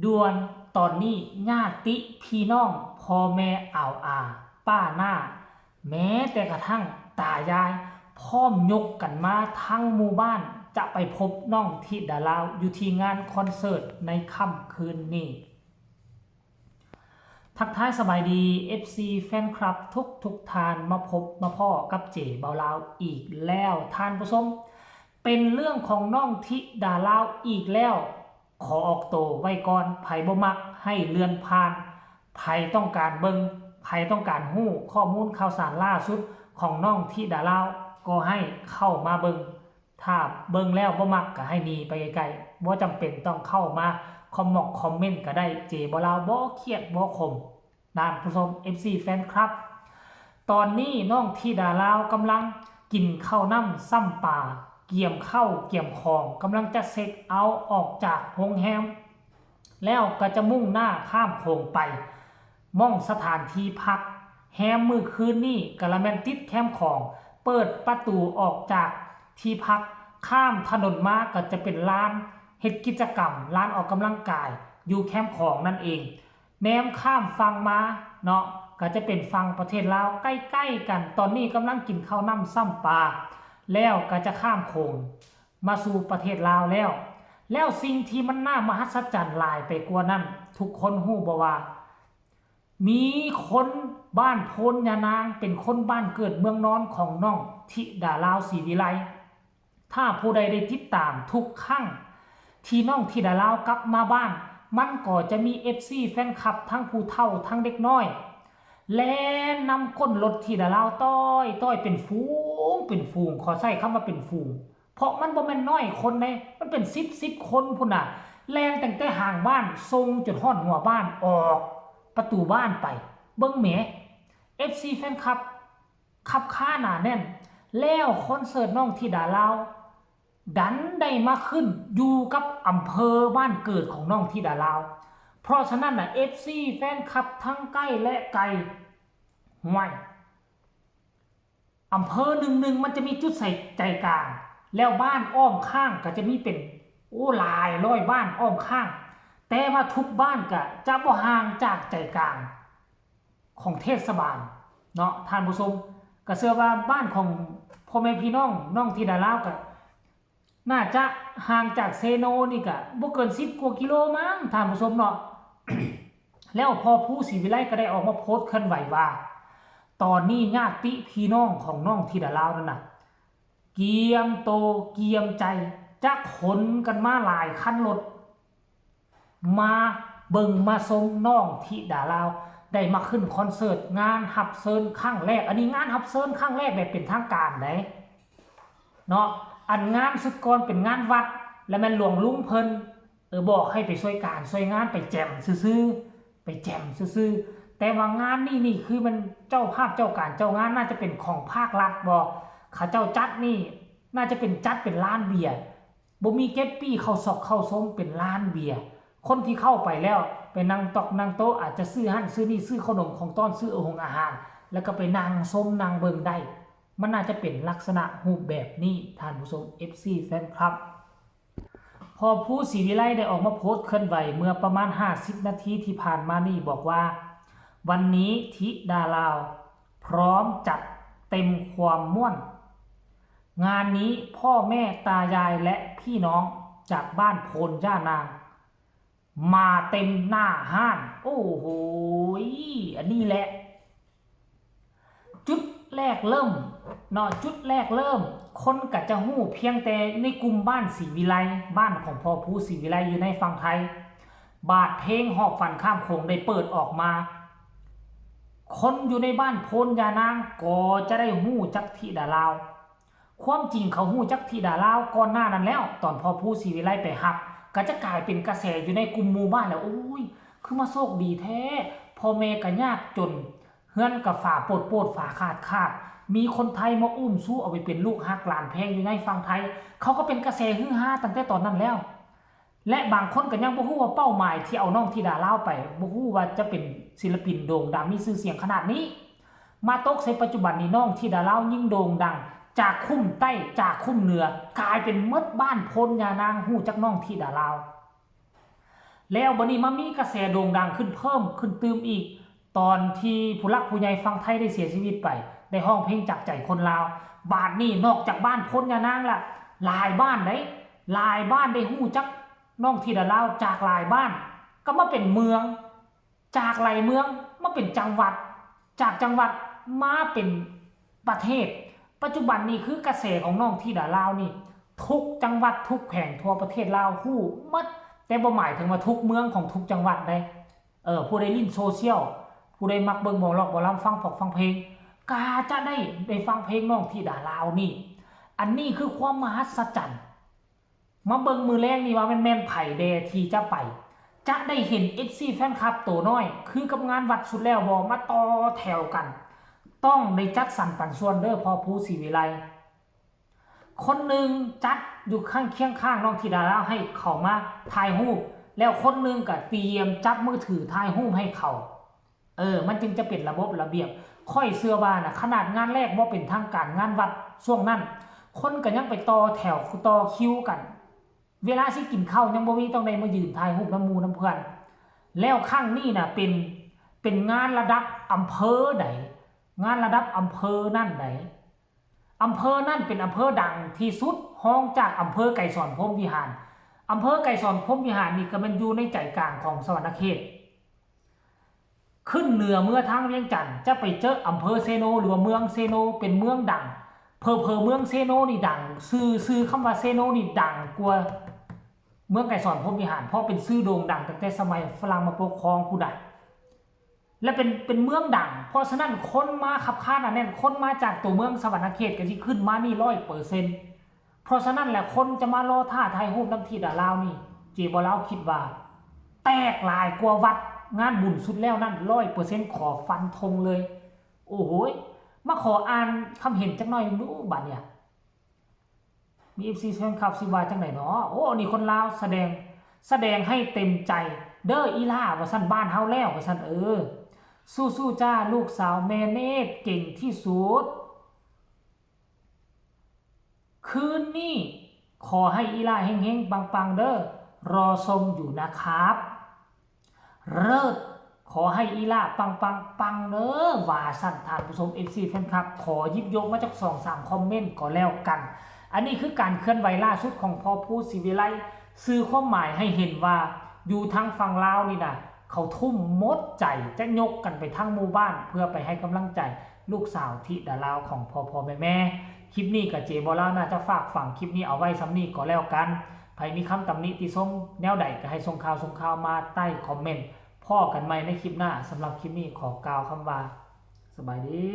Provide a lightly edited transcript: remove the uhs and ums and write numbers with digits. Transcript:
ด่วนตอนนี้ญาติพี่น้องพ่อแม่อ่าวป้าหน้าแม้แต่กระทั่งตายายพร้อมยกกันมาทั้งหมู่บ้านจะไปพบน้องธิดาลาวอยู่ที่งานคอนเสิร์ตในค่ำคืนนี้ทักทายสบายดี FC แฟนคลับทุกทานมาพบมาพ่อกับเจ๋เบาลาวอีกแล้วท่านผู้ชมเป็นเรื่องของน้องธิดาลาวอีกแล้วขอออกโตไว้ก่อนไผบ่มักให้เลื่อนผ่านไผต้องการเบิงไผต้องการฮู้ข้อมูลข่าวสารล่าสุดของน้องธิดาลาวก็ให้เข้ามาเบิงถ้าเบิงแล้วบ่มักก็ให้หนีไปไกลๆบ่จำเป็นต้องเข้ามาคอมเมนต์ก็ได้เจบ่ลาวบ่เครียดบ่ขมท่านผู้ชม FC แฟนครับตอนนี้น้องธิดาลาวกำลังกินข้าวน้ำซ้ำป่าเกี่ยมเข้าเกี่ยมของกำลังจะเซ็ตเอาออกจากโรงแรมแล้วก็จะมุ่งหน้าข้ามโขงไปม่องสถานที่พักแฮมมือคืนนี่กะละแมนติดแคมป์ของเปิดประตูออกจากที่พักข้ามถนนมาก็จะเป็นร้านเฮ็ดกิจกรรมร้านออกกำลังกายอยู่แคมป์ของนั่นเองแนมข้ามฟังมาเนาะก็จะเป็นฟังประเทศลาวใกล้ๆกันตอนนี้กำลังกินข้าวน้ำซ้ำปลาแล้วก็จะข้ามโขงมาสู่ประเทศลาวแล้วสิ่งที่มันน่ามหัศจรรย์หลายไปกว่านั้นทุกคนฮู้บ่ว่ามีคนบ้านโพนยานางเป็นคนบ้านเกิดเมืองนอนของน้องธิดาลาวศรีวิไลถ้าผู้ใดได้ติดตามทุกครั้งที่น้องธิดาลาวกลับมาบ้านมันก็จะมี FC แฟนคลับทั้งผู้เฒ่าทั้งเด็กน้อยแล่นำก้นรถธิดาลาวต้อยเป็นฝูงขอใช้คำว่าเป็นฝูงเพราะมันบ่แม่นน้อยคนเด้มันเป็น10คนพุ่นน่ะแล่นตั้งแต่ห่างบ้านทรงจนฮอดหัวบ้านออกประตูบ้านไปเบิ่งแหม FC แฟนคลับขับค่าหนาแน่นแล้วคอนเสิร์ตน้องธิดาลาวดันได้มาขึ้นอยู่กับอำเภอบ้านเกิดของน้องธิดาลาวเพราะฉะนั้นน่ะ FC แฟนคลับทั้งใกล้และไกลห่วยอำเภอหนึ่งมันจะมีจุดใส่ใจกลางแล้วบ้านอ้อมข้างก็จะมีเป็นหลายร้อยบ้านอ้อมข้างแต่ว่าทุกบ้านก็จะบ่ห่างจากใจกลางของเทศบาลเนาะท่านผู้ชมก็เชื่อว่าบ้านของพ่อแม่พี่น้องธิดาลาวก็น่าจะห่างจากเซโนนี่ก็บ่เกิน10กว่ากิโลมั้งท่านผู้ชมเนาะ แล้วพอผู้ศรีวิไลก็ได้ออกมาโพสต์เคลื่อนไหวว่าตอนนี้ญาติพี่น้องของน้องธิดาลาวนั่นน่ะเกียมโตเกียมใจจะขนกันมาหลายคันรถมาเบิ่งมาชมน้องธิดาลาวได้มาขึ้นคอนเสิร์ตงานฮับเซิร์นครั้งแรกอันนี้งานฮับเซิร์นครั้งแรกแบบเป็นทางการได้เนาะอันงานสุดก่อนเป็นงานวัดแล้วแม่นหลวงลุงเพิ่นบอกให้ไปช่วยการช่วยงานไปแจมซื่อๆไปแจมซื่อๆแต่ว่างานนี่คือมันเจ้าภาพเจ้าการเจ้างานน่าจะเป็นของภาครัฐบ่เขาเจ้าจัดนี่น่าจะเป็นจัดเป็นร้านเบียร์บ่มีเก็บปี้เข้าซอกเข้าส้มเป็นร้านเบียร์คนที่เข้าไปแล้วไปนั่งตอกนั่งโต๊ะอาจจะซื้อหั่นซื้อนี่ซื้อขนมของต้อนซื้ออาหารแล้วก็ไปนั่งส้มนั่งเบิ่งได้มันน่าจะเป็นลักษณะรูปแบบนี้ท่านผู้ชม FC แฟนคลับพอผู้ศรีวิไลได้ออกมาโพสต์เคลื่อนไหวเมื่อประมาณ50นาทีที่ผ่านมานี่บอกว่าวันนี้ธิดาลาวพร้อมจัดเต็มความม่วนงานนี้พ่อแม่ตายายและพี่น้องจากบ้านโพนย่านางมาเต็มหน้าห้านโอ้โหอันนี้แหละจุดแรกเริ่มเนาะจุดแรกเริ่มคนก็จะฮู้เพียงแต่ในกลุ่มบ้านศรีวิไลบ้านของพ่อผู้ศรีวิไลอยู่ในฝั่งไทยบาทเพลงหอบฝันข้ามโขงได้เปิดออกมาคนอยู่ในบ้านโพนยานางก็จะได้ฮู้จักธิดาลาวความจริงเขาฮู้จักธิดาลาวก่อนหน้านั้นแล้วตอนพ่อผู้ศรีวิไลไปฮับก็จะกลายเป็นกระแสอยู่ในกลุ่มหมู่บ้านแล้วโอ้ยคือมาโชคดีแท้พ่อแม่ก็ยากจนเฮือนกับฝาโปดฝาขาดมีคนไทยมาอุ้มสู้เอาไปเป็นลูกฮักหลานแพงอยู่ในฝั่งไทยเขาก็เป็นกระแสฮือฮาตั้งแต่ตอนนั้นแล้วและบางคนก็ยังบ่ฮู้ว่าเป้าหมายที่เอาน้องธิดาลาวไปบ่ฮู้ว่าจะเป็นศิลปินโด่งดังมีชื่อเสียงขนาดนี้มาตกในปัจจุบันนี้น้องธิดาลาวยิ่งโด่งดังจากคุ้มใต้จากคุ้มเหนือกลายเป็นมดบ้านโพนยานางฮู้จักน้องธิดาลาว แล้วบัดนี้มามีกระแสโด่งดังขึ้นเพิ่มขึ้นตืมอีกตอนที่ผู้หลักผู้ใหญ่ฟังไทยได้เสียชีวิตไปได้ห้องเพลงจากใจคนลาวบาดนี้นอกจากบ้านพ้นยานางละหลายบ้านได้ฮู้จักน้องธิดาลาวจากหลายบ้านก็มาเป็นเมืองจากหลายเมืองมาเป็นจังหวัดจากจังหวัดมาเป็นประเทศปัจจุบันนี้คือกระแสของน้องธิดาลาวนี่ทุกจังหวัดทุกแห่งทั่วประเทศลาวฮู้หมดแต่บ่หมายถึงว่าทุกเมืองของทุกจังหวัดได้ผู้ใดลิ้นโซเชียลผู้ใดมักเบิ่งหมอลอกหมอลำฟังพอกฟังเพลงกาจะได้ฟังเพลงน้องธิดาลาวนี่อันนี้คือความมหัศจรรย์มาเบิ่งมือแรกนี่ว่าแม่นไผแดที่จะไปจะได้เห็น FC แฟนคลับตัวน้อยคือกับงานวัดสุดแล้วบ่มาต่อแถวกันต้องได้จัดสรรปันส่วนเด้อพอผู้ศรีวิไลคนหนึ่งจัดอยู่ข้างเคียงข้างน้องธิดาลาวให้เขามาถ่ายรูปแล้วคนหนึ่งก็เตรียมจับมือถือถ่ายรูปให้เขามันจึงจะเป็นระบบระเบียบค่อยเสื้อว่านะขนาดงานแรกว่าเป็นทางการงานวัดช่วงนั้นคนก็ยังไปต่อแถวต่อคิวกันเวลาสิกินข้าวยังบ่มีต้องได้มายืนถ่ายรูปน้ำมูน้ำเพื่อนแล้วข้างนี้นะเป็นงานระดับอำเภอใดงานระดับอำเภอนั่นใดอำเภอนั่นเป็นอำเภอดังที่สุดห้องจากอำเภอไก่สอนพรหมวิหารอำเภอไก่สอนพรหมวิหารนี่ก็มันอยู่ในใจกลางของสวรรณเขตขึ้นเหนือเมื่อทางเวียงจันทร์จะไปเจออำเภอเซโนหรือว่าเมืองเซโนเป็นเมืองดังเมืองเซโนนี่ดังซื้อคำว่าเซโนนี่ดังกว่าเมืองไก่สอนพรหมวิหารเพราะเป็นชื่อโด่งดังตั้งแต่สมัยฝรั่งมาปกครองผู้ใดและเป็นเมืองดังเพราะฉะนั้นคนมาขับข้านแน่นคนมาจากตัวเมืองสวรรณเขตก็สิขึ้นมานี่100%เพราะฉะนั้นแหละคนจะมารอท่าถ่ายรูปน้ำธิดาลาวนี่เจบ่ลาวคิดว่าแตกหลายกว่าวัดงานบุญสุดแล้วนั่น100%ขอฟันธงเลยโอ้โหมาขออ่านคำเห็นจักหน่อยนึงดูบัดเนี่ยมี FC แฟนคลับสิว่าจังได๋เนาะโอ้นี่คนลาวแสดงให้เต็มใจเด้ออีล่าว่าซั่นบ้านเฮาแล้วว่าซั่นสู้ๆจ้าลูกสาวแม่เนตรเก่งที่สุดคืนนี้ขอให้อีล่าเฮงๆปังๆเด้อรอชมอยู่นะครับเลิศขอให้อีล่าปังเด้อว่าสั่นท่านผู้ชม FC แฟนคลับขอยิบยกมาจาก 2-3 คอมเมนต์ก็แล้วกันอันนี้คือการเคลื่อนไหวล่าสุดของพ่อผู้ศรีวิไลสื่อความหมายให้เห็นว่าอยู่ทางฝั่งลาวนี่นะเขาทุ่มหมดใจจะยกกันไปทั้งหมู่บ้านเพื่อไปให้กำลังใจลูกสาวธิดาลาวของพ่อแม่คลิปนี้กับเจบ่ลาวน่าจะฝากฝังคลิปนี้เอาไว้ซ้ำนี้ก็แล้วกันใครมีคำตำหนิติชมแนวใดก็ให้ส่งข่าวมาใต้คอมเมนต์พ่อกันใหม่ในคลิปหน้าสำหรับคลิปนี้ขอกล่าวคำว่าสบายดี